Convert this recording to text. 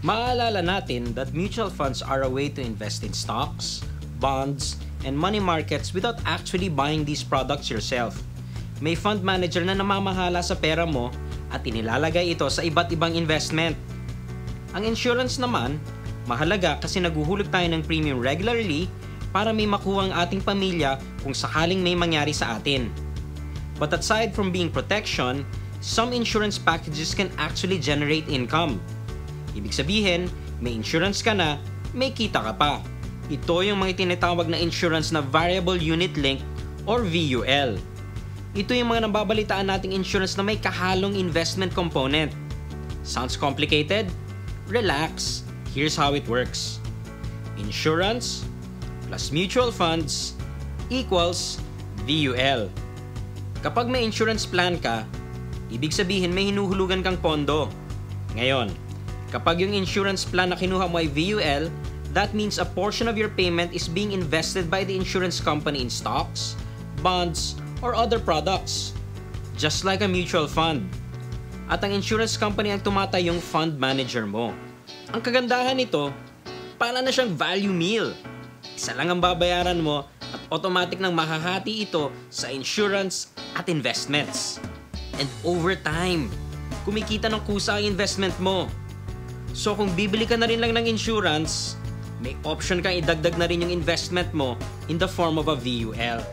Maaalala natin that mutual funds are a way to invest in stocks, bonds, and money markets without actually buying these products yourself. May fund manager na namamahala sa pera mo at inilalagay ito sa iba't ibang investment. Ang insurance naman, mahalaga kasi naguhulog tayo ng premium regularly para may makuha ang ating pamilya kung sakaling may mangyari sa atin. But aside from being protection, some insurance packages can actually generate income. Ibig sabihin, may insurance ka na, may kita ka pa. Ito yung mga tinatawag na insurance na Variable Unit Link or VUL. Ito yung mga nababalitaan nating insurance na may kahalong investment component. Sounds complicated? Relax, here's how it works. Insurance plus mutual funds equals VUL. Kapag may insurance plan ka, ibig sabihin may hinuhulugan kang pondo. Ngayon, kapag yung insurance plan na kinuha mo ay VUL, that means a portion of your payment is being invested by the insurance company in stocks, bonds, or other products. Just like a mutual fund. At ang insurance company ang tumatayong fund manager mo. Ang kagandahan nito, para na siyang value meal. Isa lang ang babayaran mo at automatic nang mahahati ito sa insurance at investments. And over time, kumikita ng kusa ang investment mo. So kung bibili ka na rin lang ng insurance, may option kang idagdag na rin yung investment mo in the form of a VUL.